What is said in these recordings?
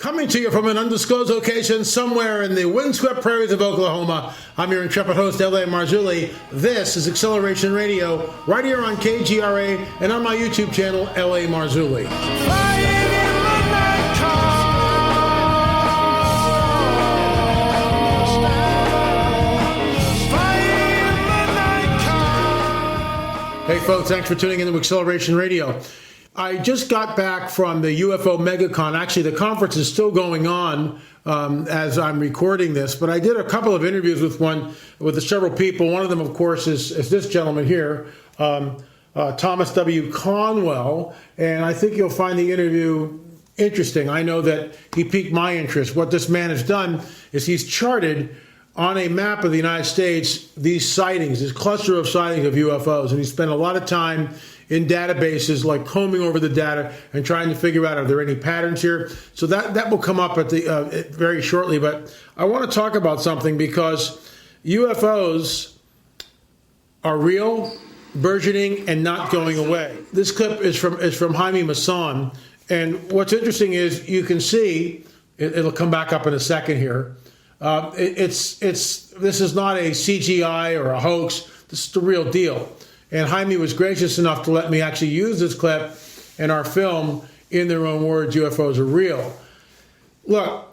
Coming to you from an undisclosed location somewhere in the windswept prairies of Oklahoma, I'm your intrepid host, L.A. Marzulli. This is Acceleration Radio, right here on KGRA and on my YouTube channel, L.A. Marzulli. Hey folks, thanks for tuning in to Acceleration Radio. I just got back from the UFO MegaCon. Actually, the conference is still going on as I'm recording this, but I did a couple of interviews with several people. One of them, of course, is this gentleman here, Thomas W. Conwell, and I think you'll find the interview interesting. I know that he piqued my interest. What this man has done is he's charted on a map of the United States these sightings, this cluster of sightings of UFOs, and he spent a lot of time in databases, like combing over the data and trying to figure out are there any patterns here. So that will come up at the very shortly. But I want to talk about something because UFOs are real, burgeoning, and not going away. This clip is from Jaime Maussan, and what's interesting is you can see it'll come back up in a second here. This is not a CGI or a hoax. This is the real deal. And Jaime was gracious enough to let me actually use this clip in our film, in their own words, UFOs are real. Look,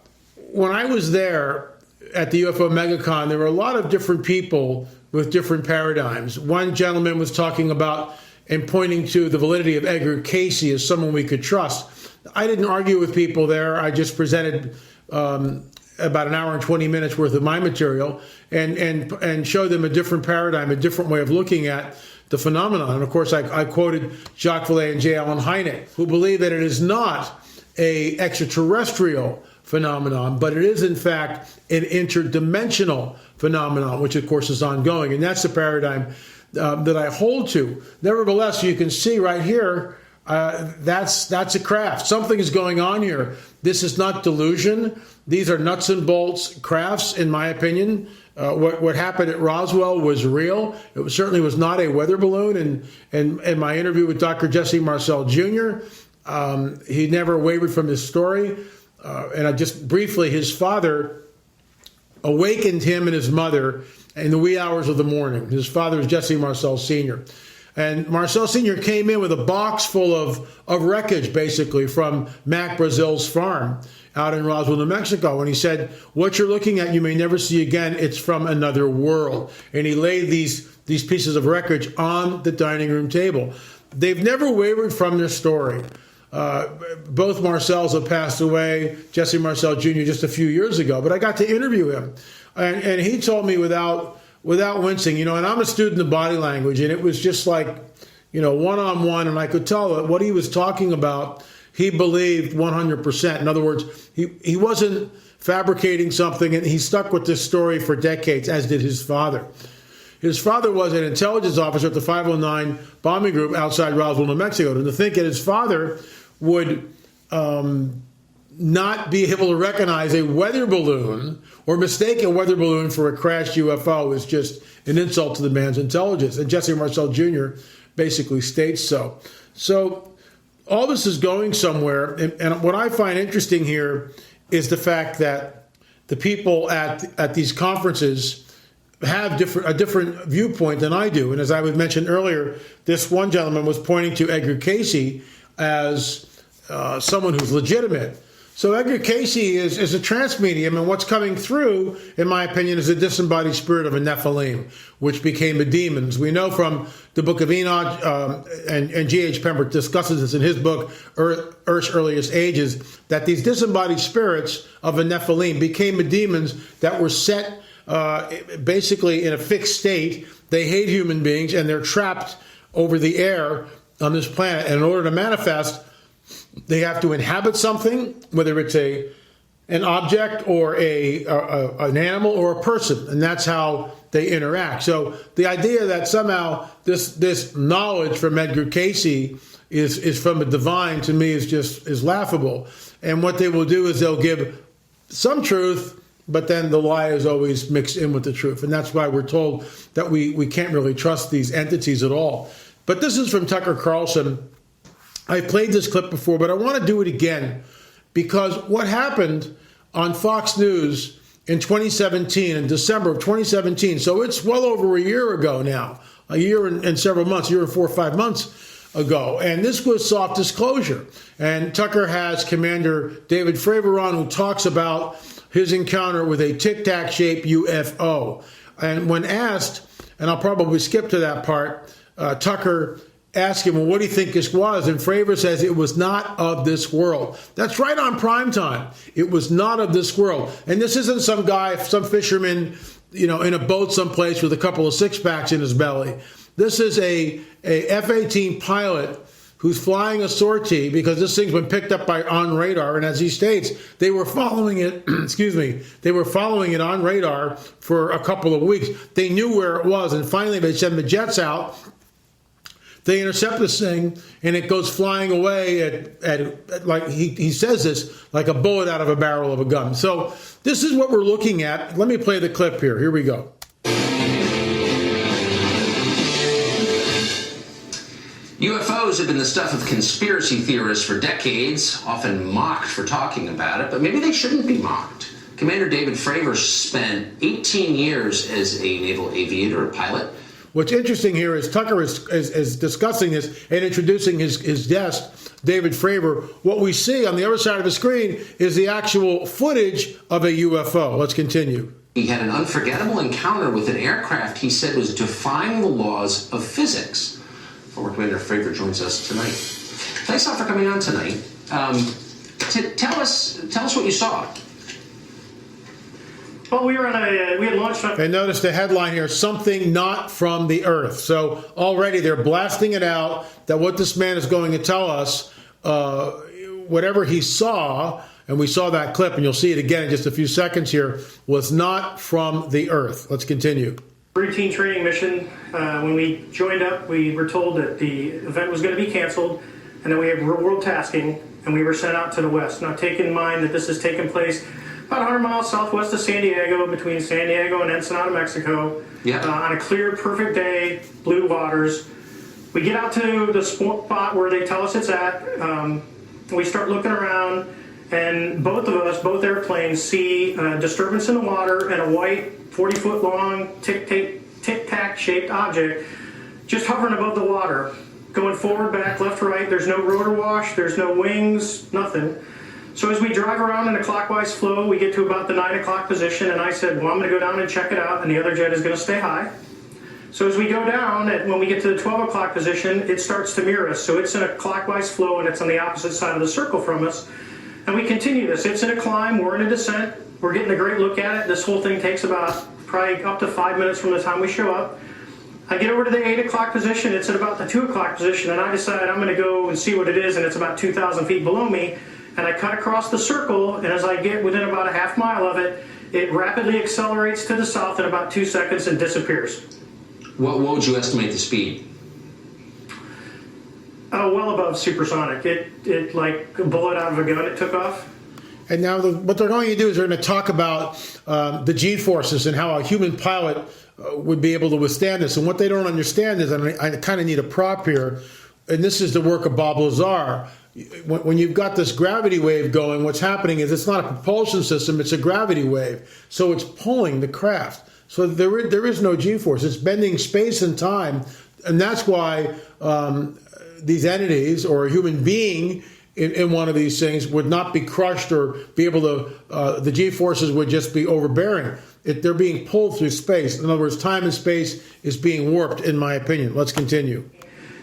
when I was there at the UFO MegaCon, there were a lot of different people with different paradigms. One gentleman was talking about and pointing to the validity of Edgar Cayce as someone we could trust. I didn't argue with people there. I just presented about an hour and 20 minutes worth of my material and showed them a different paradigm, a different way of looking at the phenomenon. And of course, I quoted Jacques Vallée and J. Allen Hynek, who believe that it is not a extraterrestrial phenomenon, but it is in fact an interdimensional phenomenon, which of course is ongoing. And that's the paradigm that I hold to. Nevertheless, you can see right here, that's a craft. Something is going on here. This is not delusion. These are nuts and bolts crafts, in my opinion. What happened at Roswell was real. It certainly was not a weather balloon. And in my interview with Dr. Jesse Marcel Jr., he never wavered from his story. And I just briefly, his father awakened him and his mother in the wee hours of the morning. His father is Jesse Marcel Sr. And Marcel Sr. came in with a box full of wreckage, basically, from Mac Brazil's farm out in Roswell, New Mexico. And he said, what you're looking at, you may never see again. It's from another world. And he laid these pieces of wreckage on the dining room table. They've never wavered from their story. Both Marcels have passed away, Jesse Marcel Jr. just a few years ago. But I got to interview him. And he told me without wincing, and I'm a student of body language, and it was just like, one-on-one, and I could tell that what he was talking about, he believed 100%. In other words, he wasn't fabricating something, and he stuck with this story for decades, as did his father. His father was an intelligence officer at the 509 bombing group outside Roswell, New Mexico. And to think that his father would not be able to recognize a weather balloon or mistake a weather balloon for a crashed UFO is just an insult to the man's intelligence. And Jesse Marcel Jr. basically states so. So all this is going somewhere. And what I find interesting here is the fact that the people at these conferences have a different viewpoint than I do. And as I was mentioned earlier, this one gentleman was pointing to Edgar Cayce as someone who's legitimate. So Edgar Cayce is a trance medium, and what's coming through, in my opinion, is a disembodied spirit of a Nephilim, which became the demons. We know from the Book of Enoch, and G.H. Pembroke discusses this in his book, Earth's Earliest Ages, that these disembodied spirits of a Nephilim became the demons that were set basically in a fixed state. They hate human beings, and they're trapped over the air on this planet. And in order to manifest, they have to inhabit something, whether it's an object or an animal or a person, and that's how they interact. So the idea that somehow this knowledge from Edgar Cayce is from the divine, to me, is laughable. And what they will do is they'll give some truth, but then the lie is always mixed in with the truth. And that's why we're told that we can't really trust these entities at all. But this is from Tucker Carlson. I've played this clip before, but I want to do it again because what happened on Fox News in 2017, in December of 2017, so it's well over a year ago now, a year and several months, a year and 4 or 5 months ago. And this was soft disclosure. And Tucker has Commander David Fravor on, who talks about his encounter with a tic-tac-shaped UFO. And when asked, and I'll probably skip to that part, Tucker asked him, well, what do you think this was? And Fravor says it was not of this world. That's right on prime time. It was not of this world. And this isn't some guy, some fisherman, in a boat someplace with a couple of six-packs in his belly. This is a F-18 pilot who's flying a sortie, because this thing's been picked up on radar. And as he states, they were following it, they were following it on radar for a couple of weeks. They knew where it was. And finally, they sent the jets out. They intercept this thing, and it goes flying away at like he says this, like a bullet out of a barrel of a gun. So this is what we're looking at. Let me play the clip here. Here we go. UFOs have been the stuff of conspiracy theorists for decades, often mocked for talking about it, but maybe they shouldn't be mocked. Commander David Fravor spent 18 years as a naval aviator, a pilot. What's interesting here is Tucker is discussing this and introducing his guest, David Fravor. What we see on the other side of the screen is the actual footage of a UFO. Let's continue. He had an unforgettable encounter with an aircraft he said was defying the laws of physics. Former Commander Fravor joins us tonight. Thanks a lot for coming on tonight. Tell us what you saw. Well, we had launched. And notice the headline here: something not from the Earth. So already they're blasting it out that what this man is going to tell us, whatever he saw, and we saw that clip, and you'll see it again in just a few seconds here, was not from the Earth. Let's continue. Routine training mission. When we joined up, we were told that the event was going to be canceled, and then we had real-world tasking, and we were sent out to the west. Now, take in mind that this has taken place about 100 miles southwest of San Diego, between San Diego and Ensenada, Mexico. Yeah. On a clear, perfect day, blue waters. We get out to the spot where they tell us it's at. We start looking around, and both airplanes see a disturbance in the water and a white 40-foot long tic-tac shaped object just hovering above the water, going forward, back, left, right. There's no rotor wash, there's no wings, nothing. So as we drive around in a clockwise flow, we get to about the 9 o'clock position, and I said, well, I'm going to go down and check it out, and the other jet is going to stay high. So as we go down, when we get to the 12 o'clock position, it starts to mirror us. So it's in a clockwise flow, and it's on the opposite side of the circle from us. And we continue this. It's in a climb. We're in a descent. We're getting a great look at it. This whole thing takes about probably up to 5 minutes from the time we show up. I get over to the 8 o'clock position. It's at about the 2 o'clock position, and I decide I'm going to go and see what it is, and it's about 2,000 feet below me. And I cut across the circle, and as I get within about a half mile of it, it rapidly accelerates to the south in about 2 seconds and disappears. What would you estimate the speed? Well above supersonic. It like a bullet out of a gun, it took off. And now what they're going to do is they're going to talk about the G-forces and how a human pilot would be able to withstand this. And what they don't understand is, and I kind of need a prop here, and this is the work of Bob Lazar. When you've got this gravity wave going, what's happening is it's not a propulsion system, it's a gravity wave. So it's pulling the craft. So there is no G-force. It's bending space and time. And that's why these entities or a human being in one of these things would not be crushed or be able to, the G-forces would just be overbearing. They're being pulled through space. In other words, time and space is being warped, in my opinion. Let's continue.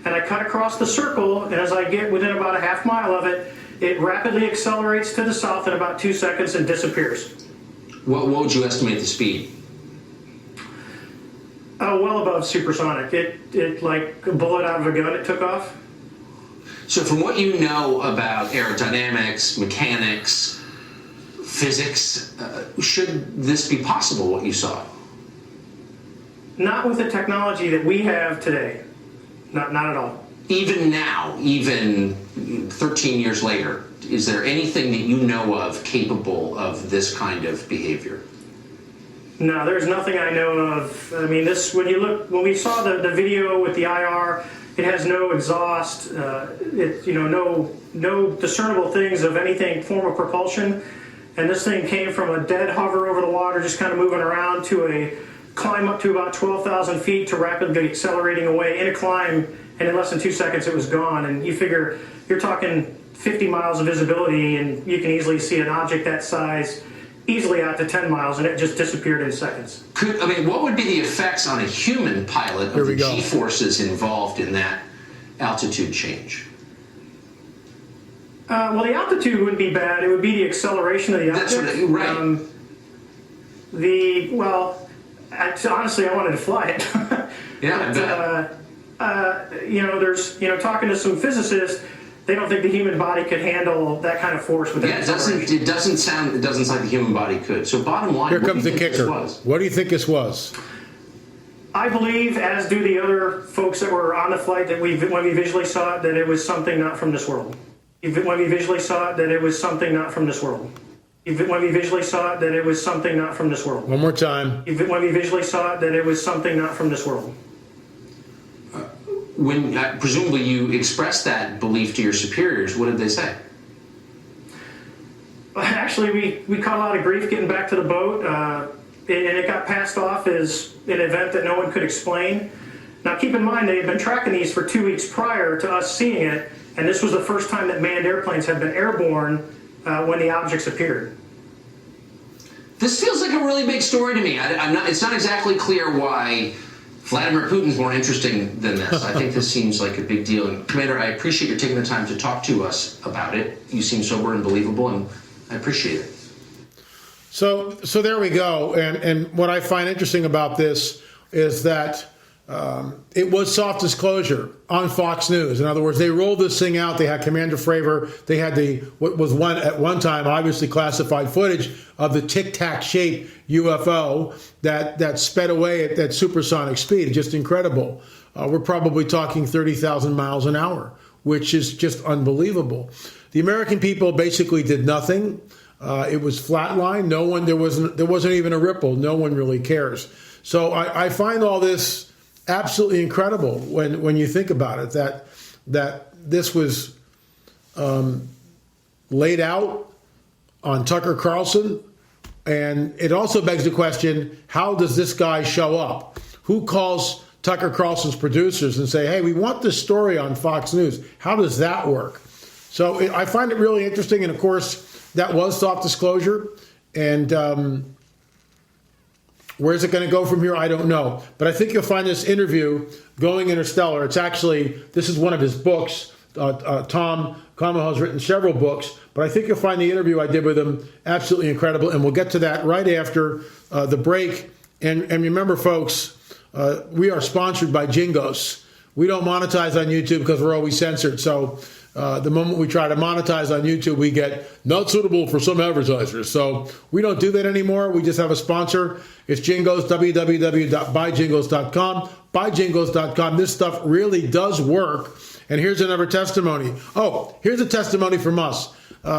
And I cut across the circle, and as I get within about a half mile of it, it rapidly accelerates to the south in about 2 seconds and disappears. What would you estimate the speed? Well above supersonic. It like a bullet out of a gun, it took off. So from what you know about aerodynamics, mechanics, physics, should this be possible, what you saw? Not with the technology that we have today. Not at all. Even now, even 13 years later, is there anything that you know of capable of this kind of behavior? No, there's nothing I know of. I mean, when we saw the video with the IR, it has no exhaust, no discernible things of anything form of propulsion. And this thing came from a dead hover over the water, just kind of moving around, to a climb up to about 12,000 feet to rapidly accelerating away in a climb, and in less than 2 seconds it was gone. And you figure you're talking 50 miles of visibility, and you can easily see an object that size easily out to 10 miles, and it just disappeared in seconds. What would be the effects on a human pilot of the G-forces involved in that altitude change? Well, the altitude wouldn't be bad. It would be the acceleration of the object. That's right. Honestly, I wanted to fly it. Yeah, talking to some physicists, they don't think the human body could handle that kind of force with that. It doesn't sound like the human body could. So bottom line, here comes the kicker. What do you think this was? I believe, as do the other folks that were on the flight, that when we visually saw it, that it was something not from this world. When we visually saw it, that it was something not from this world. When we visually saw it, that it was something not from this world. One more time. When we visually saw it, that it was something not from this world. When presumably you expressed that belief to your superiors, what did they say? Actually, we caught a lot of grief getting back to the boat, and it got passed off as an event that no one could explain. Now, keep in mind, they had been tracking these for 2 weeks prior to us seeing it, and this was the first time that manned airplanes had been airborne when the objects appeared. This feels like a really big story to me. It's not exactly clear why Vladimir Putin's more interesting than this. I think this seems like a big deal. And Commander, I appreciate you taking the time to talk to us about it. You seem sober and believable, and I appreciate it. So there we go. And what I find interesting about this is that it was soft disclosure on Fox News. In other words, they rolled this thing out. They had Commander Fravor. They had at one time obviously classified footage of the tic-tac shaped UFO that sped away at that supersonic speed. Just incredible. We're probably talking 30,000 miles an hour, which is just unbelievable. The American people basically did nothing. It was flatline. There wasn't even a ripple. No one really cares. So I find all this absolutely incredible when you think about it, that this was laid out on Tucker Carlson. And it also begs the question, how does this guy show up? Who calls Tucker Carlson's producers and say, hey, we want this story on Fox News? How does that work? So I find it really interesting. And of course, that was soft disclosure. And where's it going to go from here? I don't know. But I think you'll find this interview, Going Interstellar. This is one of his books. Tom Comehill has written several books, but I think you'll find the interview I did with him absolutely incredible. And we'll get to that right after the break. And remember, folks, we are sponsored by Jingos. We don't monetize on YouTube because we're always censored. So the moment we try to monetize on YouTube, we get not suitable for some advertisers. So we don't do that anymore. We just have a sponsor. It's Jingos, www.buyjingos.com. Buyjingos.com. This stuff really does work. And here's another testimony. Oh, here's a testimony from us.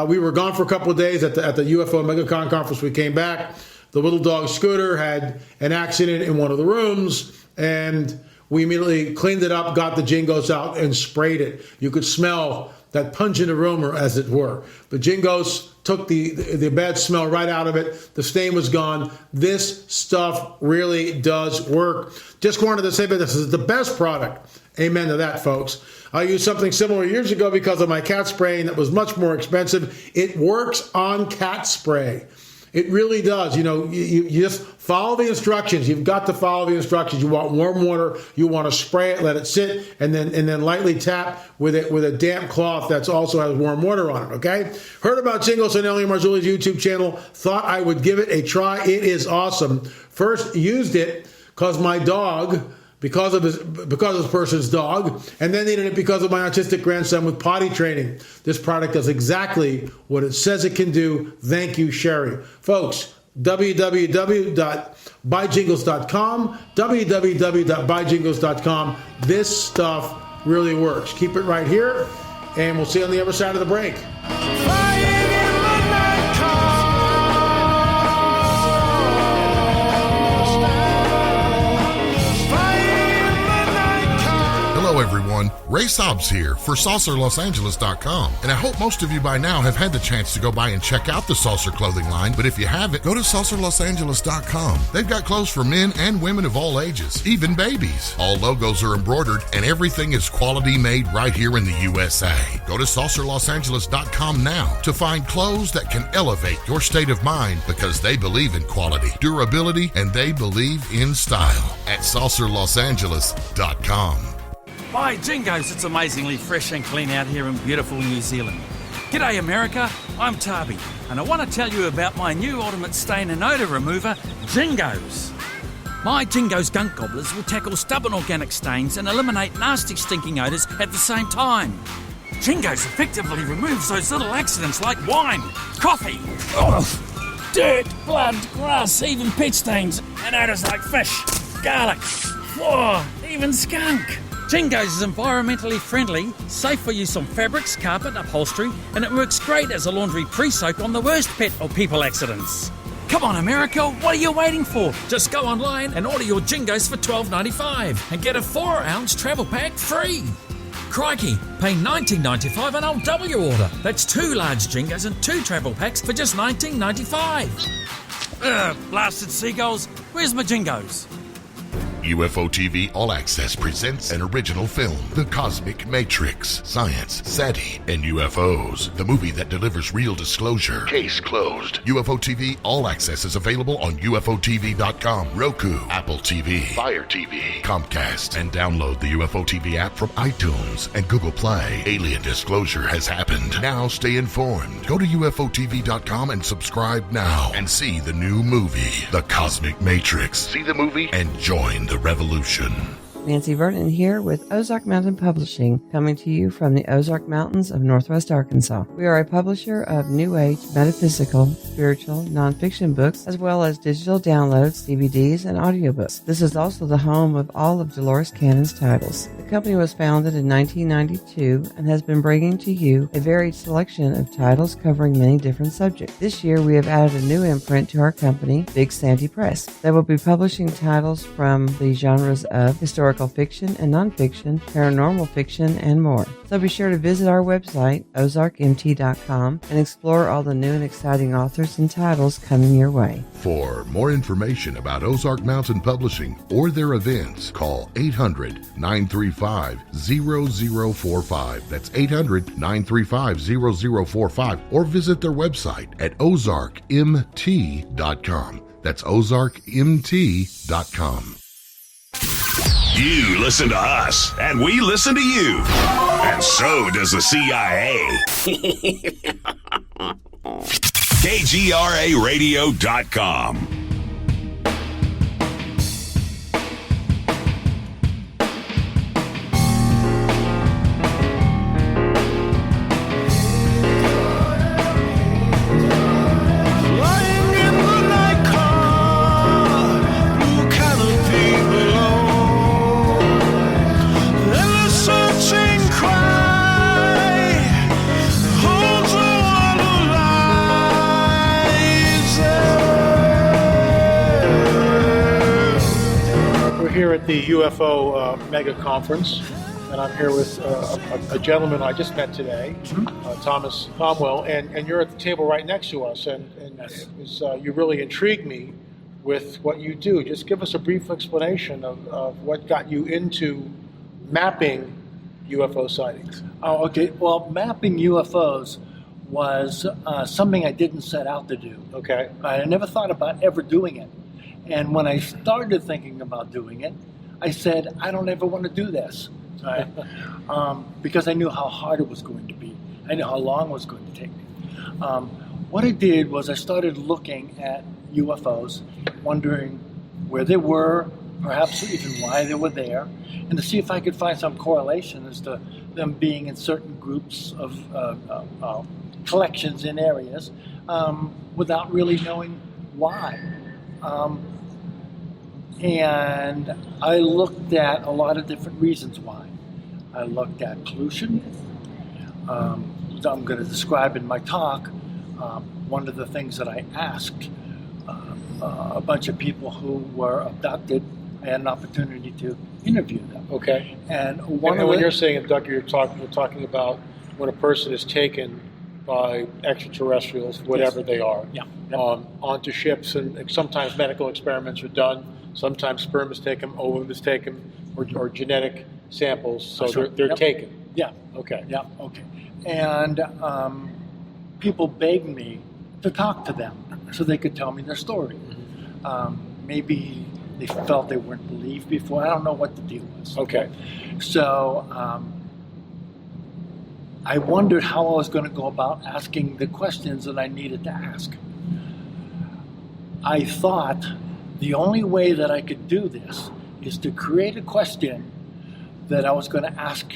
We were gone for a couple of days at the UFO MegaCon conference. We came back. The little dog Scooter had an accident in one of the rooms, and we immediately cleaned it up, got the Jingos out, and sprayed it. You could smell that pungent aroma, as it were. The Jingos took the bad smell right out of it. The stain was gone. This stuff really does work. Just wanted to say that this is the best product. Amen to that, folks. I used something similar years ago because of my cat spraying that was much more expensive. It works on cat spray. It really does. You just follow the instructions. You've got to follow the instructions. You want warm water. You want to spray it, let it sit, and then lightly tap with a damp cloth that also has warm water on it. Okay. Heard about Jingos on Elio Marzulli's YouTube channel. Thought I would give it a try. It is awesome. First used it because my dog, because of this person's dog, and then needed it because of my autistic grandson with potty training. This product does exactly what it says it can do. Thank you, Sherry. Folks, www.buyjingles.com, www.buyjingles.com. This stuff really works. Keep it right here, and we'll see you on the other side of the break. Ray Sobbs here for SaucerLosAngeles.com, and I hope most of you by now have had the chance to go by and check out the Saucer clothing line, but if you haven't, go to SaucerLosAngeles.com. They've got clothes for men and women of all ages, even babies. All logos are embroidered, and everything is quality made right here in the USA. Go to SaucerLosAngeles.com now to find clothes that can elevate your state of mind because they believe in quality, durability, and they believe in style at SaucerLosAngeles.com. By jingoes, it's amazingly fresh and clean out here in beautiful New Zealand. G'day America, I'm Tabi, and I want to tell you about my new ultimate stain and odour remover, Jingos. My Jingos gunk gobblers will tackle stubborn organic stains and eliminate nasty stinking odours at the same time. Jingos effectively removes those little accidents like wine, coffee, dirt, blood, grass, even pet stains, and odours like fish, garlic, even skunk. Jingos is environmentally friendly, safe for use on fabrics, carpet, upholstery, and it works great as a laundry pre-soak on the worst pet or people accidents. Come on, America, what are you waiting for? Just go online and order your Jingos for $12.95 and get a 4-ounce travel pack free. Crikey, pay $19.95 and I'll double your order. That's 2 large Jingos and 2 travel packs for just $19.95. Blasted seagulls, where's my Jingos? UFO TV All Access presents an original film, The Cosmic Matrix, Science, SETI, and UFOs. The movie that delivers real disclosure. Case closed. UFO TV All Access is available on UFOTV.com, Roku, Apple TV, Fire TV, Comcast, and download the UFO TV app from iTunes and Google Play. Alien disclosure has happened. Now stay informed. Go to UFOTV.com and subscribe now and see the new movie, The Cosmic Matrix. See the movie and join the revolution. Nancy Vernon here with Ozark Mountain Publishing, coming to you from the Ozark Mountains of Northwest Arkansas. We are a publisher of New Age, metaphysical, spiritual, nonfiction books, as well as digital downloads, DVDs, and audiobooks. This is also the home of all of Dolores Cannon's titles. The company was founded in 1992 and has been bringing to you a varied selection of titles covering many different subjects. This year, we have added a new imprint to our company, Big Sandy Press, that will be publishing titles from the genres of historical fiction and nonfiction, paranormal fiction, and more. So be sure to visit our website, ozarkmt.com, and explore all the new and exciting authors and titles coming your way. For more information about Ozark Mountain Publishing or their events, call 800-935-0045. That's 800-935-0045, or visit their website at ozarkmt.com. That's ozarkmt.com. You listen to us, and we listen to you. And so does the CIA. KGRARadio.com. Here at the UFO Mega Conference, and I'm here with a gentleman I just met today, Thomas Cromwell, and you're at the table right next to us, and you really intrigued me with what you do. Just give us a brief explanation of what got you into mapping UFO sightings. Oh, okay. Well, mapping UFOs was something I didn't set out to do. Okay. I never thought about ever doing it. And when I started thinking about doing it, I said, I don't ever want to do this. Right? Because I knew how hard it was going to be. I knew how long it was going to take me. What I did was I started looking at UFOs, wondering where they were, perhaps even why they were there, and to see if I could find some correlation as to them being in certain groups of collections in areas without really knowing why. And I looked at a lot of different reasons why. I looked at pollution. I'm going to describe in my talk one of the things that I asked a bunch of people who were abducted I had an opportunity to interview them. Okay. And And one of when the, you're saying abducted, you're talking about when a person is taken by extraterrestrials, whatever they are, Yeah. Yep. onto ships, and sometimes medical experiments are done. Sometimes sperm is taken, ovum is taken, or genetic samples. So That's right. they're Yep. taken. yeah, Okay. yeah, okay. And people begged me to talk to them so they could tell me their story. Maybe they felt they weren't believed before. I don't know what the deal was. Okay. So I wondered how I was going to go about asking the questions that I needed to ask. I thought the only way that I could do this is to create a question that I was going to ask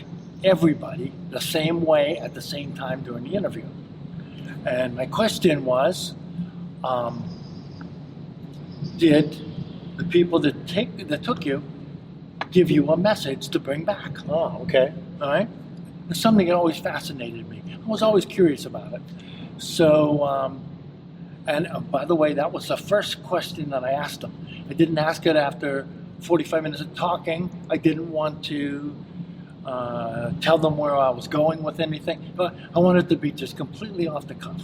everybody the same way at the same time during the interview. And my question was, did the people that took you give you a message to bring back? Oh, okay. All right? It's something that always fascinated me. I was always curious about it. So, by the way, that was the first question that I asked them. I didn't ask it after 45 minutes of talking. I didn't want to tell them where I was going with anything, but I wanted to be just completely off the cuff.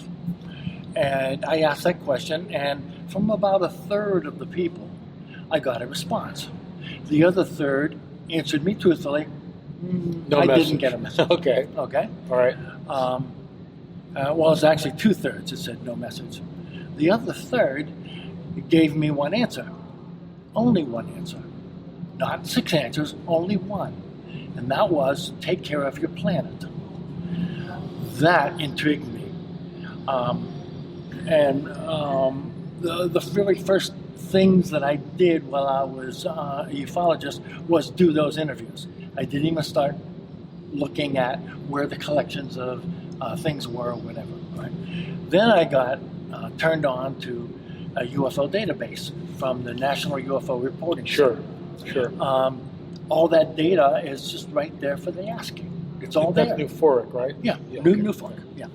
And I asked that question, and from about a third of the people, I got a response. The other third answered me truthfully. No I message. didn't get a message. Okay. Okay. All right. Well, it's actually 2/3 that said no message. The other third gave me one answer. Only one answer. Not 6 answers, only one. And that was, take care of your planet. That intrigued me. The very first things that I did while I was a ufologist was do those interviews. I didn't even start looking at where the collections of things were or whatever. Right? Then I got turned on to a UFO database from the National UFO Reporting Sure. Center. Sure. All that data is just right there for the asking. It's all there. That's Euphoric, right? Yeah, Yeah, new okay. fork. Yeah,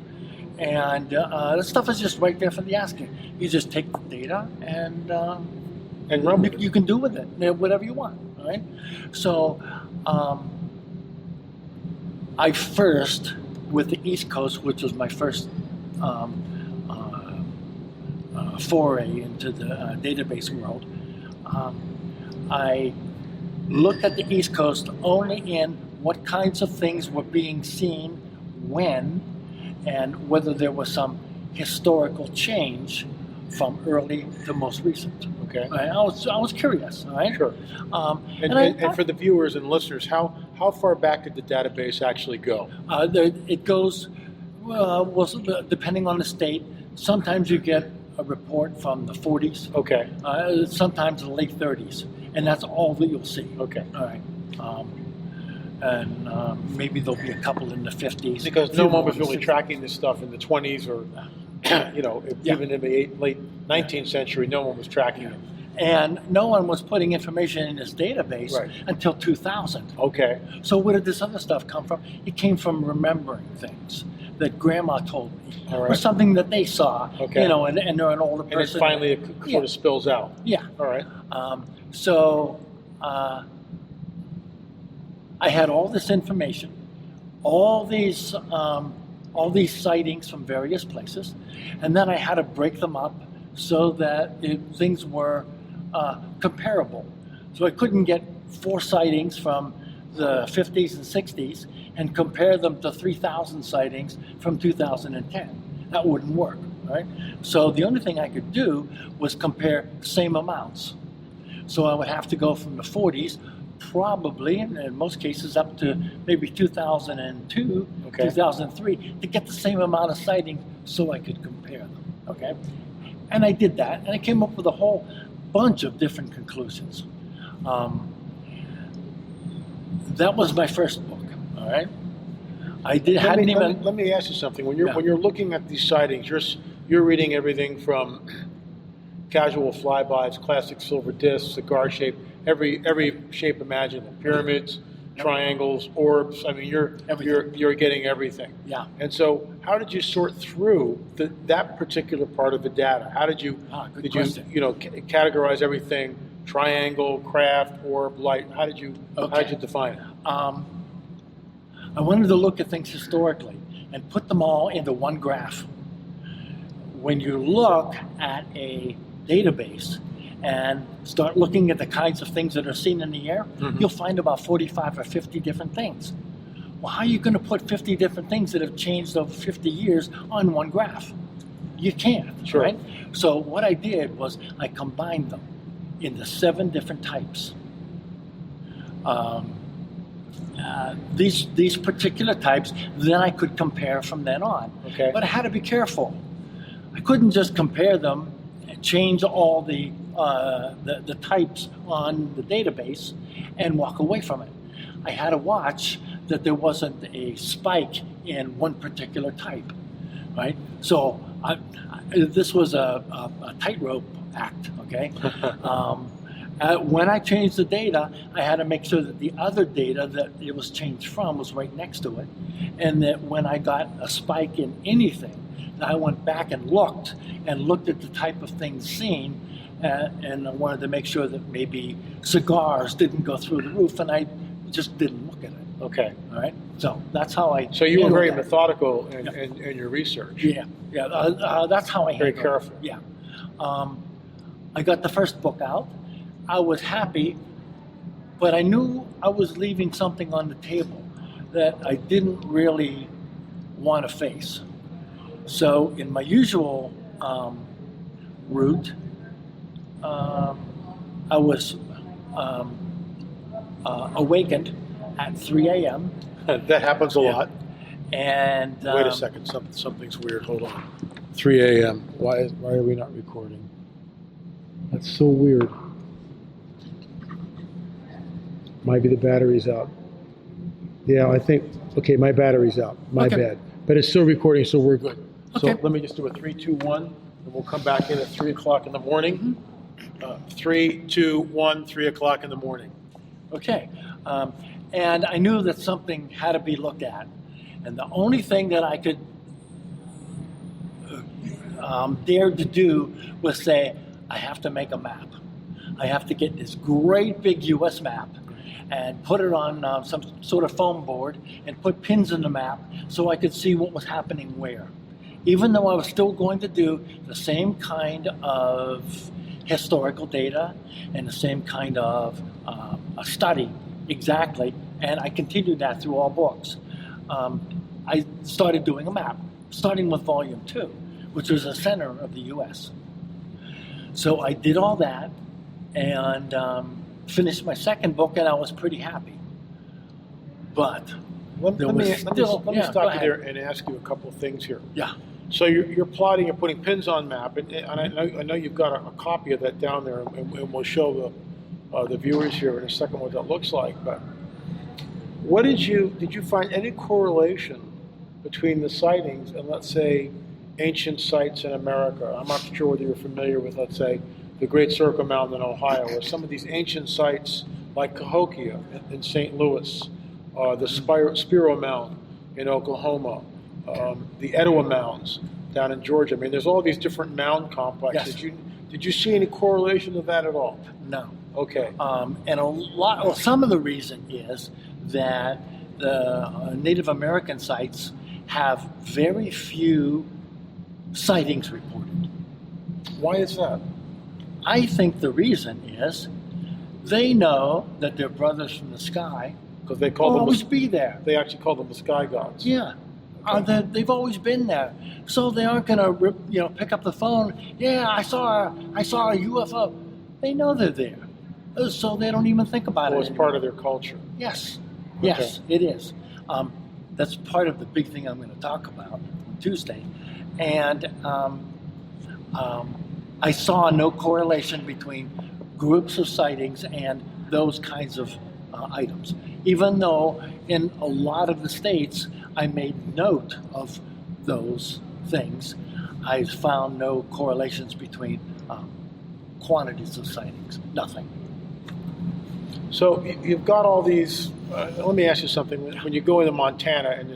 and the stuff is just right there for the asking. You just take the data and And run with it. you can do with it whatever you want. All right. So I first, with the East Coast, which was my first foray into the database world, I looked at the East Coast only in what kinds of things were being seen, when, and whether there was some historical change from early to most recent. Okay. Right? I was curious. All right. Sure. And for the viewers and listeners, how far back did the database actually go? It goes, well, depending on the state. Sometimes you get a report from the 40s. Okay. Sometimes the late 30s, and that's all that you'll see. Okay. All right. Maybe there'll be a couple in the 50s. Because a no few one more was in the really 60s. tracking this stuff in the 20s or, Yeah. even in the late 19th century, no one was tracking it. And no one was putting information in this database Right. until 2000. Okay. So where did this other stuff come from? It came from remembering things that Grandma told me, All or right. something that they saw. Okay. And they're an older And person. then finally it Yeah. sort of spills out. Yeah. All right. So I had all this information, all these sightings from various places, and then I had to break them up so that things were comparable. So I couldn't get 4 sightings from the 50s and 60s and compare them to 3,000 sightings from 2010. That wouldn't work, right? So the only thing I could do was compare the same amounts. So I would have to go from the 40s, probably, and in most cases, up to maybe 2002, Okay. 2003, to get the same amount of sightings so I could compare them, okay? And I did that, and I came up with a whole bunch of different conclusions. That was my first book, all right? Let me ask you something. When Yeah. you're looking at these sightings, you're reading everything from casual flybys, classic silver discs, cigar shape, every shape imaginable, pyramids, triangles, orbs. I mean, you're getting everything. Yeah. And so, how did you sort through that particular part of the data? How did you Good did question. you categorize everything triangle, craft, orb, light? How did you define it? I wanted to look at things historically and put them all into one graph. When you look at a database and start looking at the kinds of things that are seen in the air, you'll find about 45 or 50 different things. Well, how are you going to put 50 different things that have changed over 50 years on one graph? You can't, Sure. right? So what I did was I combined them into 7 different types. These particular types, then I could compare from then on. Okay. But I had to be careful. I couldn't just compare them and change all the types on the database and walk away from it. I had to watch that there wasn't a spike in one particular type, right? So this was a tightrope act, okay? When I changed the data, I had to make sure that the other data that it was changed from was right next to it, and that when I got a spike in anything, I went back and looked at the type of things seen, and I wanted to make sure that maybe cigars didn't go through the roof, and I just didn't look at it. Okay. All right. So that's how I. So you were handled very that. methodical in your research. Yeah. That's how I. Very handled it. careful. Yeah. I got the first book out. I was happy, but I knew I was leaving something on the table that I didn't really want to face. So in my usual route, I was awakened at 3 a.m. That happens a lot. And Wait a second, something's weird. Hold on. 3 a.m. Why are we not recording? That's so weird. Might be the battery's out. Yeah, I think. Okay, my battery's out. My bad. But it's still recording, so we're good. So let me just do a 3, 2, 1, and we'll come back in at 3 o'clock in the morning. 3, 2, 1, 3 o'clock in the morning. Okay. And I knew that something had to be looked at. And the only thing that I could dare to do was say, I have to make a map. I have to get this great big U.S. map and put it on some sort of foam board and put pins in the map so I could see what was happening where. Even though I was still going to do the same kind of historical data and the same kind of a study exactly, and I continued that through all books. I started doing a map, starting with volume 2, which was the center of the U.S. So I did all that and finished my second book, and I was pretty happy. But Let me stop you ahead. there and ask you a couple of things here. Yeah. So you're plotting and putting pins on map, and I know you've got a copy of that down there, and we'll show the viewers here in a second what that looks like. But did you find any correlation between the sightings and, let's say, ancient sites in America? I'm not sure whether you're familiar with, let's say, the Great Circle Mound in Ohio, or some of these ancient sites like Cahokia in St. Louis, the Spiro Mound in Oklahoma, the Etowah Mounds down in Georgia. I mean, there's all these different mound complexes. Yes. Did you see any correlation to that at all? No. Okay. And some of the reason is that the Native American sites have very few sightings reported. Why is that? I think the reason is they know that their brothers from the sky Because they will call them. always be there. They actually call them the sky gods. Yeah. They've always been there, so they aren't going to, pick up the phone. Yeah, I saw a UFO. They know they're there, so they don't even think about Well, it. it's anymore. part of their culture. Yes, yes, it is. That's part of the big thing I'm going to talk about on Tuesday, and I saw no correlation between groups of sightings and those kinds of items, even though in a lot of the states I made note of those things. I found no correlations between quantities of sightings. Nothing. So you've got all these. Let me ask you something. When you go into Montana and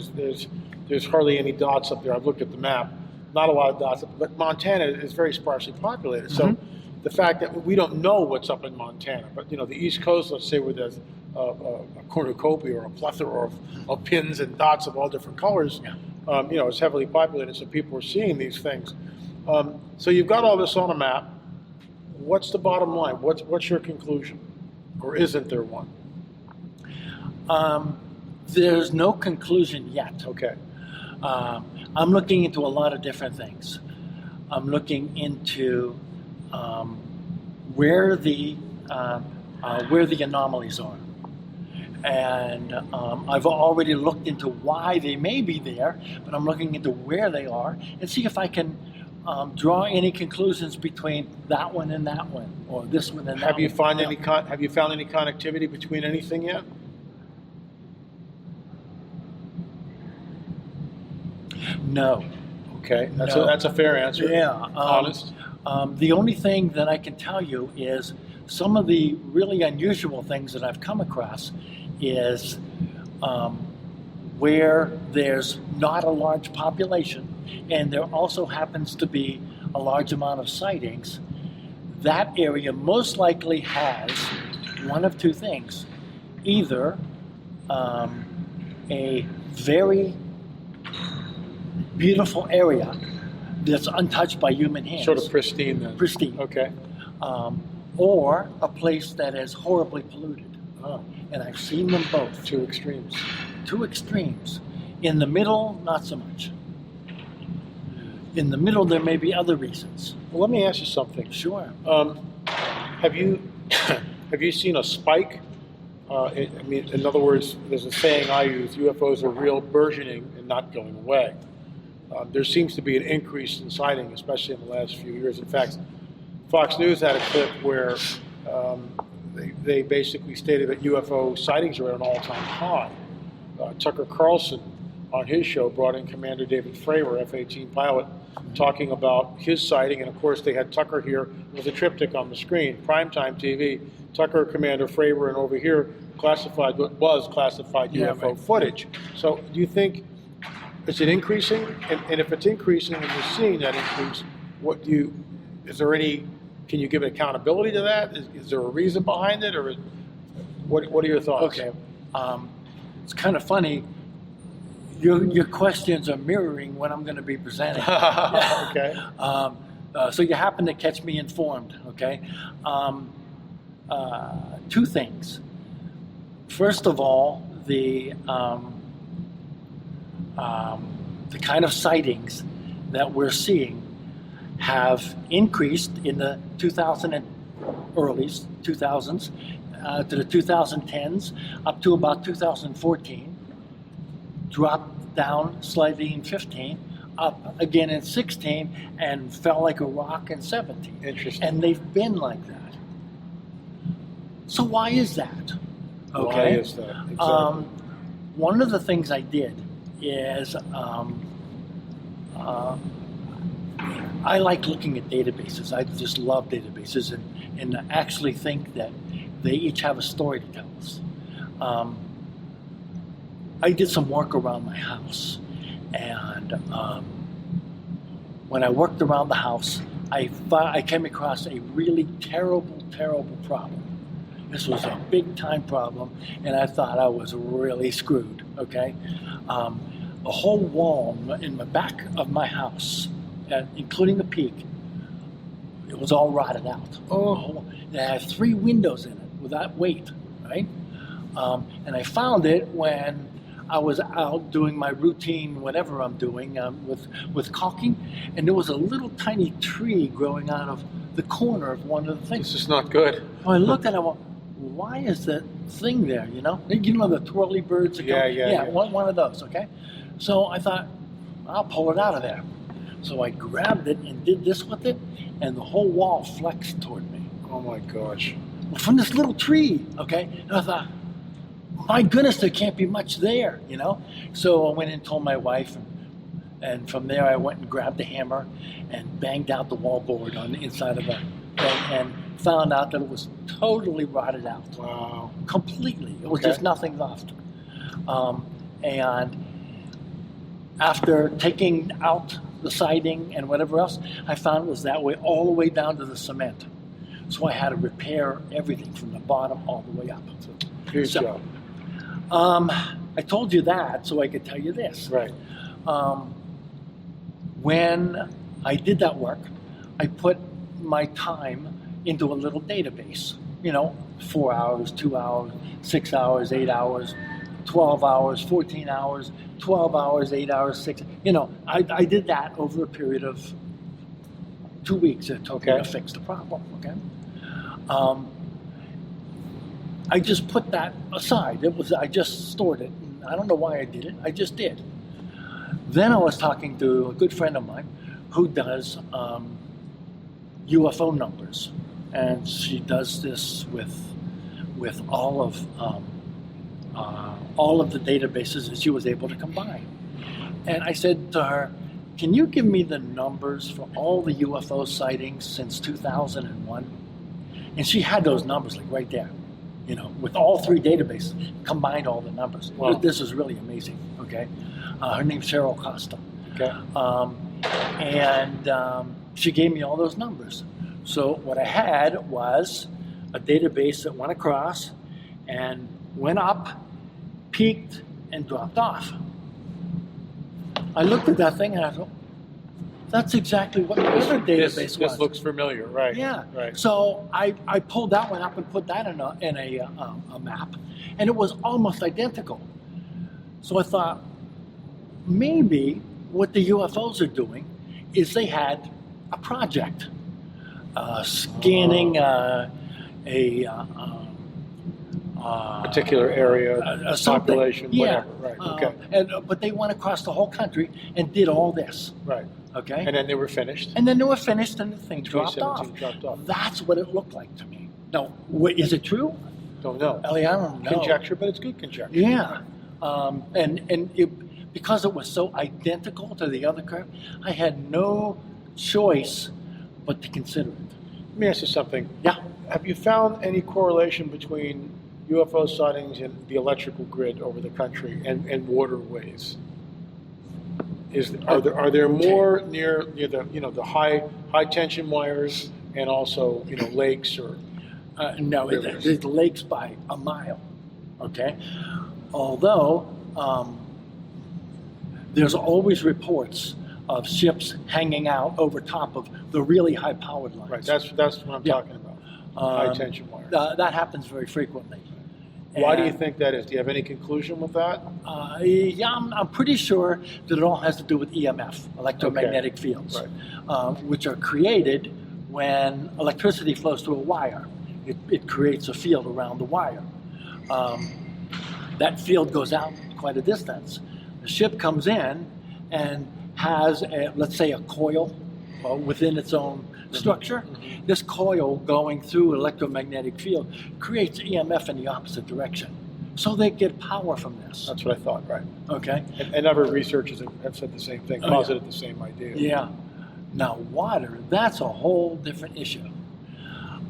there's hardly any dots up there. I've looked at the map. Not a lot of dots, but Montana is very sparsely populated. So the fact that we don't know what's up in Montana, but the East Coast, let's say, where there's a cornucopia or a plethora of pins and dots of all different colors, it's heavily populated, so people are seeing these things. So you've got all this on a map. What's the bottom line? What's your conclusion, or isn't there one? There's no conclusion yet. Okay. I'm looking into a lot of different things. I'm looking into where the anomalies are, and I've already looked into why they may be there, but I'm looking into where they are and see if I can draw any conclusions between that one and that one, or this one and that one. Have you found any connectivity between anything yet? No. Okay, that's No. a fair answer. Yeah. Honest. The only thing that I can tell you is some of the really unusual things that I've come across is where there's not a large population, and there also happens to be a large amount of sightings. That area most likely has one of two things: either a very beautiful area that's untouched by human hands. Sort of pristine then. Pristine. Okay. Or a place that is horribly polluted. Oh, And I've seen them both. two extremes. Two extremes. In the middle, not so much. In the middle, there may be other reasons. Well, let me ask you something. Sure. Have you seen a spike? In other words, there's a saying I use: UFOs are real, burgeoning, and not going away. There seems to be an increase in sighting, especially in the last few years. In fact, Fox News had a clip where they basically stated that UFO sightings are at an all-time high. Tucker Carlson, on his show, brought in Commander David Fravor, F-18 pilot, talking about his sighting. And of course, they had Tucker here with a triptych on the screen, primetime TV. Tucker, Commander Fravor, and over here, classified UFO footage. So, do you think? Is it increasing? And if it's increasing and you're seeing that increase, can you give accountability to that? Is there a reason behind it, or what are your thoughts? Okay. It's kind of funny. Your questions are mirroring what I'm going to be presenting. Okay. So you happen to catch me informed, okay? Two things. First of all, the kind of sightings that we're seeing have increased in the early 2000s to the 2010s up to about 2014, dropped down slightly in 15, up again in 16, and fell like a rock in 17. Interesting. And they've been like that. So why is that? Okay. Why is that? Exactly. One of the things I did is I like looking at databases. I just love databases and actually think that they each have a story to tell us. I did some work around my house, and when I worked around the house, I came across a really terrible problem. This was a big-time problem, and I thought I was really screwed, okay? The whole wall in the back of my house, including the peak, it was all rotted out. Oh. It had 3 windows in it without weight, right? And I found it when I was out doing my routine, whatever I'm doing, with caulking, and there was a little tiny tree growing out of the corner of one of the things. This is not good. So I looked at it and went, why is that thing there, you know? You know the twirly birds? Yeah. One of those, okay? So I thought, I'll pull it out of there. So I grabbed it and did this with it, and the whole wall flexed toward me. Oh my gosh. From this little tree, okay? And I thought, my goodness, there can't be much there, you know? So I went and told my wife, and from there I went and grabbed the hammer and banged out the wall board on the inside of the thing and found out that it was totally rotted out. Wow. Completely. It was just nothing left. And after taking out the siding and whatever else, I found it was that way all the way down to the cement. So I had to repair everything from the bottom all the way up. Good job. I told you that so I could tell you this. Right. When I did that work, I put my time into a little database. 4 hours, 2 hours, 6 hours, 8 hours, 12 hours, 14 hours, 12 hours, 8 hours, 6. I did that over a period of 2 weeks. It took me to fix the problem. Okay. I just put that aside. I just stored it. I don't know why I did it. I just did. Then I was talking to a good friend of mine who does UFO numbers, and she does this with all of the databases that she was able to combine. And I said to her, "Can you give me the numbers for all the UFO sightings since 2001?" And she had those numbers like right there. With all 3 databases, combined all the numbers. Wow. This is really amazing, okay? Her name's Cheryl Costa. Okay. She gave me all those numbers. So what I had was a database that went across and went up, peaked, and dropped off. I looked at that thing and I thought, that's exactly what the other database was. This looks familiar, right? Yeah. Right. So I pulled that one up and put that in a map, and it was almost identical. So I thought, maybe what the UFOs are doing is they had a project scanning a Particular area, population, yeah. whatever. Right. Okay. But they went across the whole country and did all this. Right. Okay. And then they were finished. And then they were finished, and the thing dropped off. 2017 dropped off. That's what it looked like to me. Now, is it true? Don't know. Ellie, I don't know. Conjecture, but it's good conjecture. Yeah. Because it was so identical to the other curve, I had no choice but to consider it. Let me ask you something. Yeah. Have you found any correlation between UFO sightings and the electrical grid over the country and waterways? Are there more near the high tension wires and also lakes or no, rivers? there's lakes by a mile. Okay, although there's always reports of ships hanging out over top of the really high powered lines. Right. That's what I'm talking about. High tension wires. That happens very frequently. Why do you think that is? Do you have any conclusion with that? Yeah, I'm pretty sure that it all has to do with EMF, electromagnetic fields, which are created when electricity flows through a wire. It creates a field around the wire. That field goes out quite a distance. The ship comes in and has, let's say, a coil within its own structure. Mm-hmm. This coil going through an electromagnetic field creates EMF in the opposite direction. So they get power from this. That's what I thought, right. Okay. And other researchers have said the same thing, posited the same idea. Yeah. Now, water, that's a whole different issue.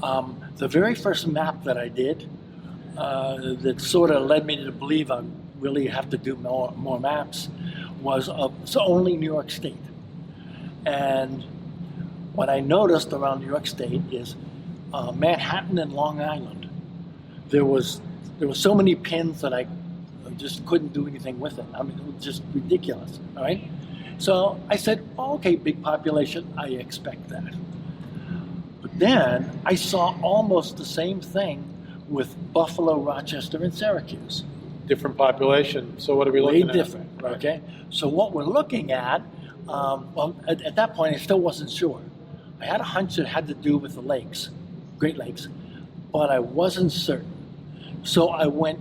The very first map that I did that sort of led me to believe I really have to do more maps was only New York State. And what I noticed around New York State is Manhattan and Long Island. There was so many pins that I just couldn't do anything with it. I mean, it was just ridiculous. All right. So I said, okay, big population, I expect that. But then I saw almost the same thing with Buffalo, Rochester, and Syracuse. Different population. So what are we looking at? Way different. Right. Okay. So what we're looking at, at that point, I still wasn't sure. I had a hunch it had to do with the lakes, Great Lakes, but I wasn't certain. So I went,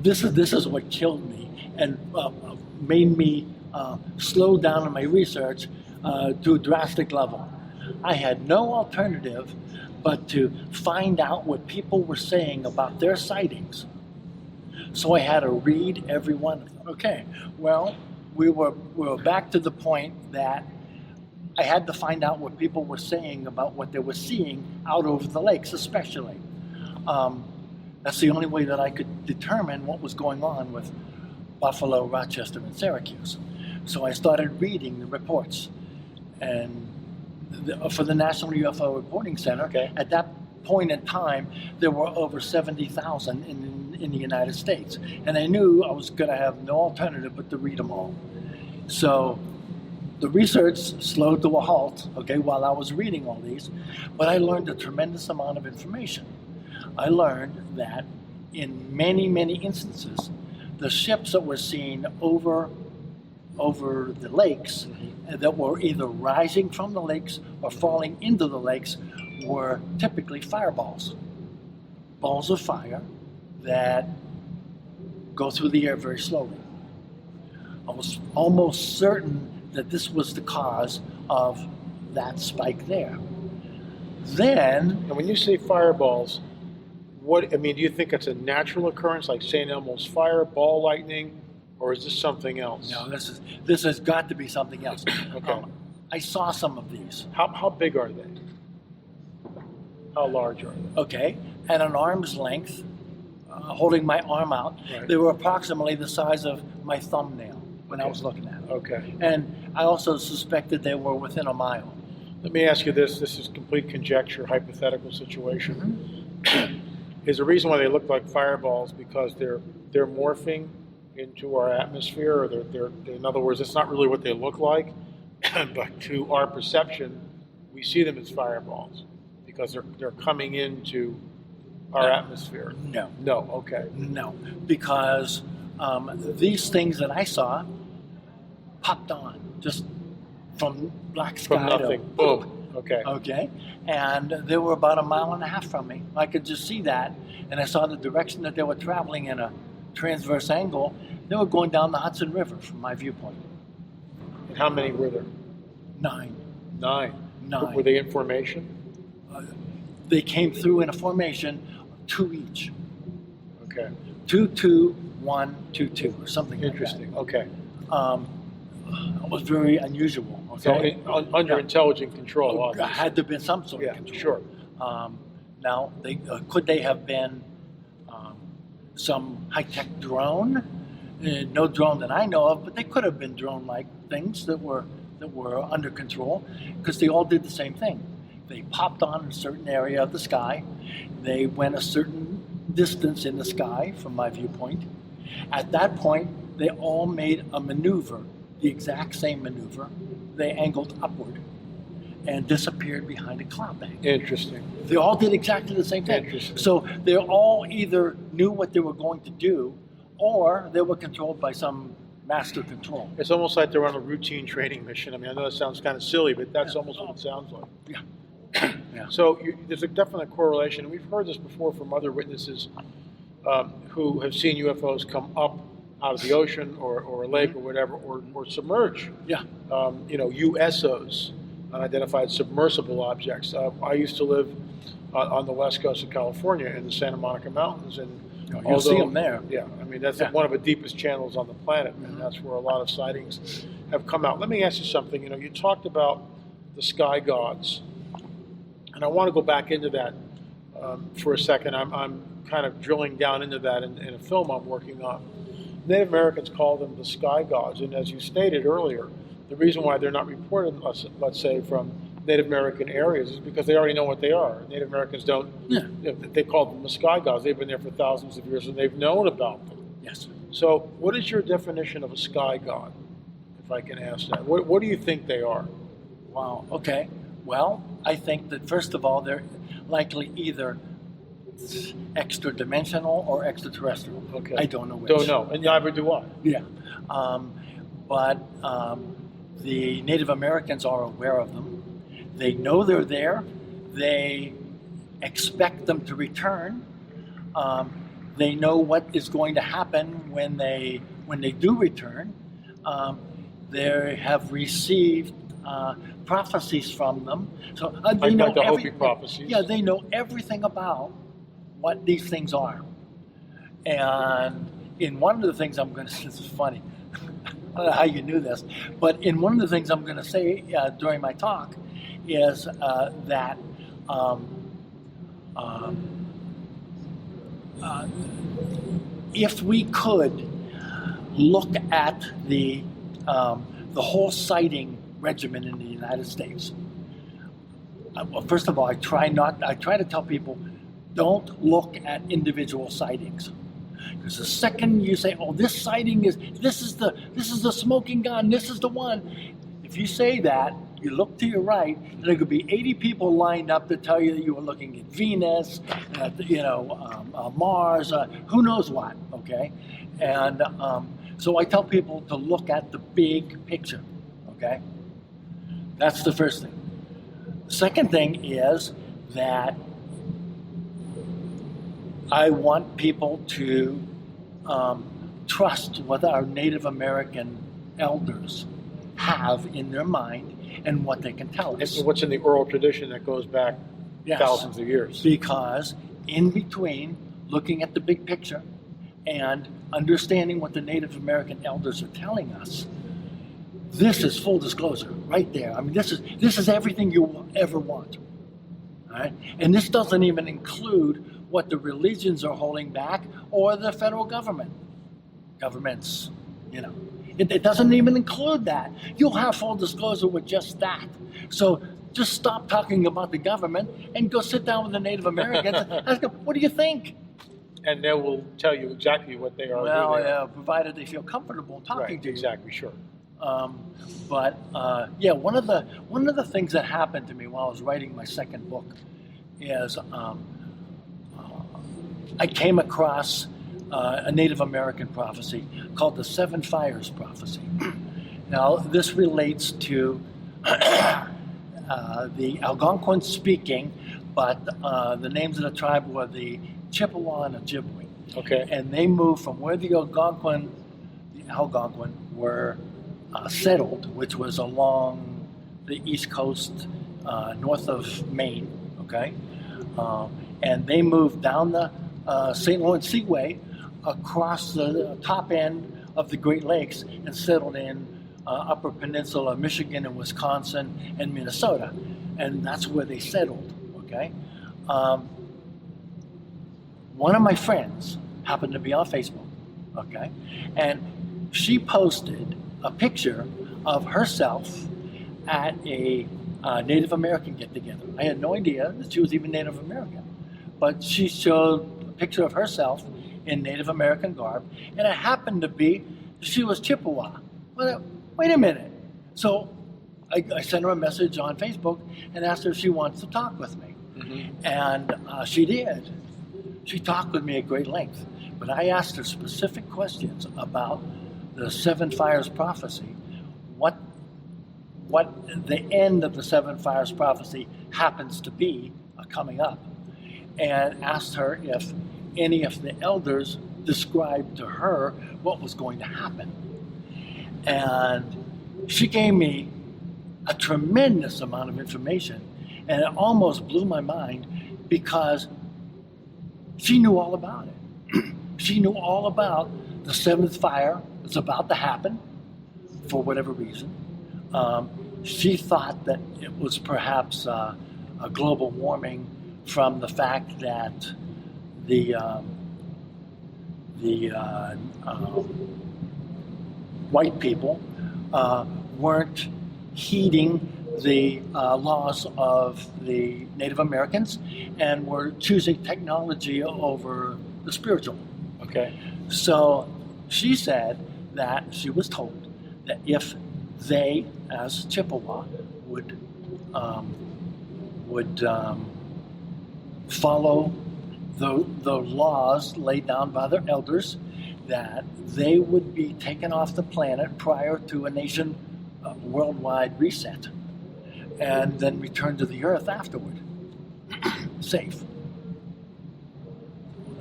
this is what killed me and made me slow down in my research to a drastic level. I had no alternative but to find out what people were saying about their sightings. So I had to read every one of them. Okay, well, we were back to the point that I had to find out what people were saying about what they were seeing out over the lakes, especially. That's the only way that I could determine what was going on with Buffalo, Rochester, and Syracuse. So I started reading the reports, and for the National UFO Reporting Center. Okay. At that point in time, there were over 70,000 in the United States. And I knew I was going to have no alternative but to read them all. So the research slowed to a halt, okay, while I was reading all these, but I learned a tremendous amount of information. I learned that in many, many instances, the ships that were seen over the lakes that were either rising from the lakes or falling into the lakes were typically fireballs. Balls of fire that go through the air very slowly. I was almost certain that this was the cause of that spike there. Then, And when you say fireballs, do you think it's a natural occurrence like St. Elmo's fire, ball lightning, or is this something else? no, this has got to be something else. Okay. I saw some of these. How big are they? How large are they? Okay, at an arm's length, holding my arm out, Right. they were approximately the size of my thumbnail when I was looking at them. Okay. And I also suspected they were within a mile. Let me ask you this. This is complete conjecture, hypothetical situation. Mm-hmm. Is the reason why they look like fireballs because they're morphing into our atmosphere, or they're in other words, it's not really what they look like, but to our perception, we see them as fireballs because they're coming into our atmosphere. No. No. Okay. No, because these things that I saw popped on just from black sky From nothing. to Boom. Okay. Okay, and they were about 1.5 miles from me. I could just see that, and I saw the direction that they were traveling in a transverse angle. They were going down the Hudson River from my viewpoint. And how many were there? 9. 9. 9. Were they in formation? They came through in a formation, 2 each. Okay. 2, 2, 1, 2, 2, or something Interesting. Okay. like that. It was very unusual. So Okay, under Yeah. intelligent control, obviously. had to been some sort Yeah, of control. sure. Now, could they have been some high-tech drone? No drone that I know of, but they could have been drone-like things that were under control, because they all did the same thing. They popped on a certain area of the sky. They went a certain distance in the sky from my viewpoint. At that point, they all made a maneuver, the exact same maneuver. They angled upward and disappeared behind a cloud bank. Interesting. They all did exactly the same thing. Interesting. So they all either knew what they were going to do, or they were controlled by some master control. It's almost like they're on a routine training mission. I mean, I know it sounds kind of silly, but that's almost what it sounds like. Yeah. Yeah. So there's a definite correlation. And we've heard this before from other witnesses who have seen UFOs come up out of the ocean or a lake or whatever, or submerge. Yeah. USOs, unidentified submersible objects. I used to live on the west coast of California in the Santa Monica Mountains, and You'll see them there. Yeah, I mean that's Yeah. one of the deepest channels on the planet, and that's where a lot of sightings have come out. Let me ask you something. You talked about the sky gods, and I want to go back into that for a second. I'm kind of drilling down into that in a film I'm working on. Native Americans call them the sky gods, and as you stated earlier, the reason why they're not reported, let's say, from Native American areas is because they already know what they are. Native Americans don't. Yeah. They call them the sky gods. They've been there for thousands of years, and they've known about them. Yes. So, what is your definition of a sky god, if I can ask that? What do you think they are? Wow. Okay. Well, I think that first of all, they're likely either extra-dimensional or extraterrestrial. Okay. I don't know which. Don't know, and neither do I. Yeah. But the Native Americans are aware of them. They know they're there. They expect them to return. They know what is going to happen when they do return. They have received prophecies from them. So they know Like the Hopi prophecies. Yeah, they know everything about what these things are. And in one of the things I'm going to say, this is funny. I don't know how you knew this, but in one of the things I'm going to say during my talk is that if we could look at the whole sighting regimen in the United States, Well, first of all, I try to tell people, don't look at individual sightings. Because the second you say, "Oh, this sighting this is the smoking gun, this is the one," if you say that, you look to your right, and there could be 80 people lined up to tell you that you were looking at Venus, Mars, who knows what. Okay, and so I tell people to look at the big picture. Okay, that's the first thing. The second thing is that I want people to trust what our Native American elders have in their mind and what they can tell us. It's what's in the oral tradition that goes back thousands of years. Because in between looking at the big picture and understanding what the Native American elders are telling us, this is full disclosure right there. I mean, this is everything you will ever want. All right? And this doesn't even include what the religions are holding back or the federal governments, It doesn't even include that. You'll have full disclosure with just that. So just stop talking about the government and go sit down with the Native Americans and ask them, what do you think? And they will tell you exactly what they are doing. Well, yeah, provided they feel comfortable talking to you. Exactly, sure. One of the things that happened to me while I was writing my second book is I came across a Native American prophecy called the Seven Fires Prophecy. Now, this relates to the Algonquin speaking, but the names of the tribe were the Chippewa and Ojibwe. Okay. And they moved from where the Algonquin were settled, which was along the east coast, north of Maine, okay? And they moved down the St. Lawrence Seaway across the top end of the Great Lakes and settled in Upper Peninsula, Michigan and Wisconsin and Minnesota. And that's where they settled, okay? One of my friends happened to be on Facebook, okay? And she posted a picture of herself at a Native American get-together. I had no idea that she was even Native American, but she showed a picture of herself in Native American garb, and it happened to be she was Chippewa. Well, wait a minute. So I sent her a message on Facebook and asked her if she wants to talk with me. Mm-hmm. And she did. She talked with me at great length, but I asked her specific questions about the Seven Fires Prophecy, what the end of the Seven Fires Prophecy happens to be coming up, and asked her if any of the elders described to her what was going to happen. And she gave me a tremendous amount of information, and it almost blew my mind because she knew all about it. She knew all about the seventh fire that's about to happen for whatever reason. She thought that it was perhaps a global warming from the fact that the white people weren't heeding the laws of the Native Americans and were choosing technology over the spiritual. Okay. So she said that she was told that if they, as Chippewa, would follow the laws laid down by their elders, that they would be taken off the planet prior to a nation worldwide reset, and then return to the earth afterward, safe.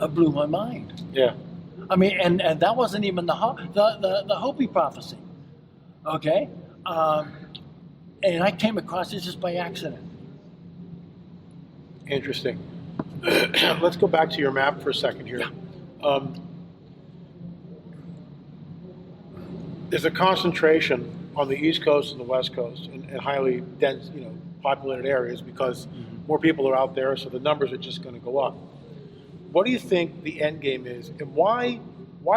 It blew my mind. Yeah. I mean, and that wasn't even the Hopi prophecy, okay? And I came across it just by accident. Interesting. Let's go back to your map for a second here. Yeah. There's a concentration on the East Coast and the West Coast in highly dense, populated areas because more people are out there, so the numbers are just going to go up. What do you think the end game is, and why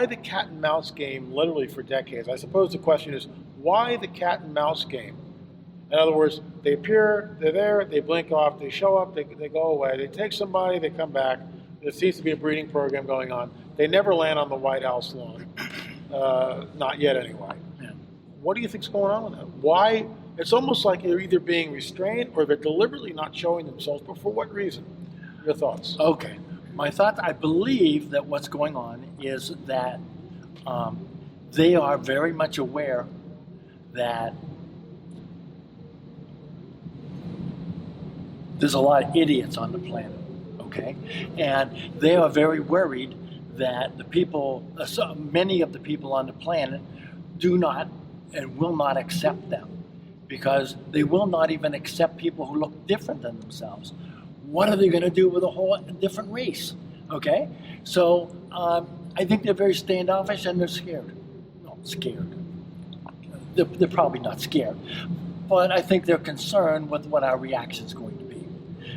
the cat and mouse game literally for decades? I suppose the question is, why the cat and mouse game In other words, they appear, they're there, they blink off, they show up, they go away. They take somebody, they come back. There seems to be a breeding program going on. They never land on the White House lawn. Not yet, anyway. Yeah. What do you think's going on with that? Why? It's almost like they're either being restrained or they're deliberately not showing themselves, but for what reason? Your thoughts? Okay. My thoughts, I believe that what's going on is that they are very much aware that there's a lot of idiots on the planet, okay? And they are very worried that the people, many of the people on the planet do not and will not accept them, because they will not even accept people who look different than themselves. What are they going to do with a whole different race? Okay, so I think they're very standoffish and they're scared. No, scared. They're probably not scared, but I think they're concerned with what our reaction is going to be.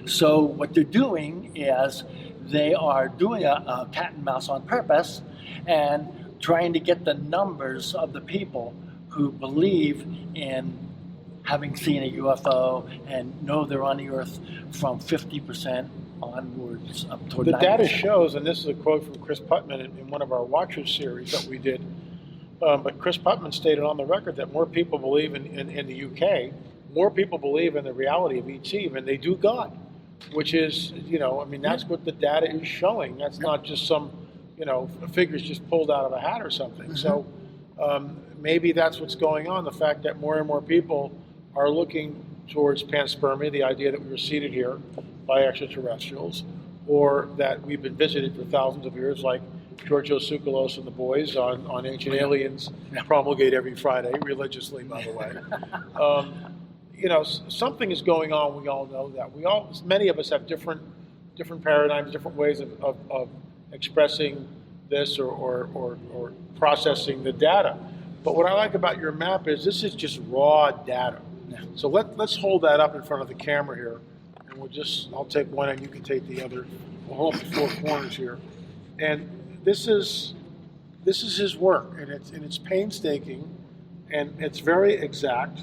So what they're doing is they are doing a cat and mouse on purpose and trying to get the numbers of the people who believe in having seen a UFO and know they're on the Earth from 50% onwards up toward 90%. The data shows, and this is a quote from Chris Putman in one of our Watchers series that we did, but Chris Putman stated on the record that more people believe in the UK, more people believe in the reality of ET than they do God, which is, that's what the data is showing. That's not just some, figures just pulled out of a hat or something. Mm-hmm. So maybe that's what's going on, the fact that more and more people are looking towards panspermia, the idea that we were seeded here by extraterrestrials, or that we've been visited for thousands of years, like Giorgio Tsoukalos and the boys on Ancient Aliens promulgate every Friday, religiously, by the way. Something is going on. We all know that. Many of us have different paradigms, different ways of expressing this or processing the data. But what I like about your map is this is just raw data. So let's hold that up in front of the camera here, and I'll take one and you can take the other. We'll hold up the four corners here, and this is his work, and it's painstaking, and it's very exact,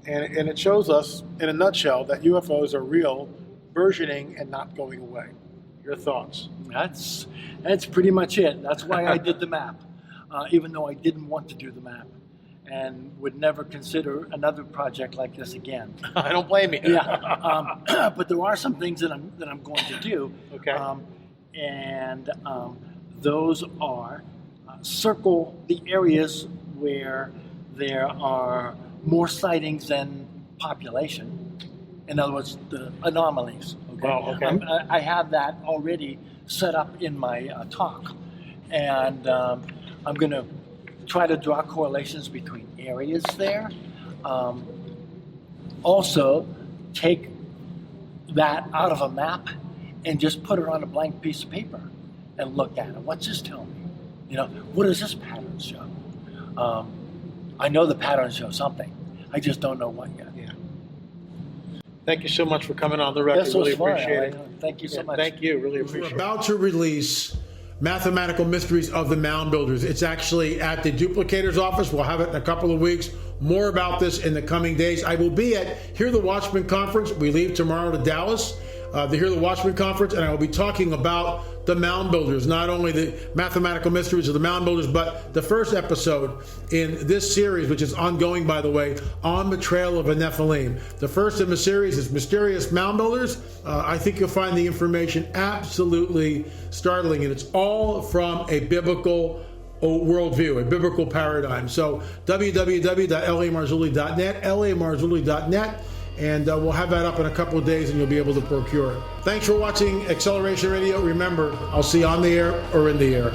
and it shows us in a nutshell that UFOs are real, burgeoning, and not going away. Your thoughts? That's pretty much it. That's why I did the map, even though I didn't want to do the map, and would never consider another project like this again. I don't blame you. Yeah, but there are some things that I'm going to do. Okay. And those are circle the areas where there are more sightings than population. In other words, the anomalies. Okay. Wow, okay. I have that already set up in my talk, and I'm going to try to draw correlations between areas there. Also, take that out of a map and just put it on a blank piece of paper and look at it. What's this tell me? What does this pattern show? I know the pattern shows something. I just don't know what yet. Yeah. Thank you so much for coming on the record. This really was fun. appreciate it. Thank you so much. Thank you. Really appreciate it. We're about to release Mathematical Mysteries of the Mound Builders. It's actually at the Duplicator's office. We'll have it in a couple of weeks. More about this in the coming days. I will be at Hear the Watchman Conference. We leave tomorrow to Dallas, the Hear the Watchman Conference, and I will be talking about the Mound Builders, not only the Mathematical Mysteries of the Mound Builders, but the first episode in this series, which is ongoing, by the way, On the Trail of a Nephilim. The first in the series is Mysterious Mound Builders. I think you'll find the information absolutely startling, and it's all from a biblical worldview, a biblical paradigm. So www.lamarzulli.net, lamarzulli.net, and we'll have that up in a couple of days and you'll be able to procure it. Thanks for watching Acceleration Radio. Remember, I'll see you on the air or in the air.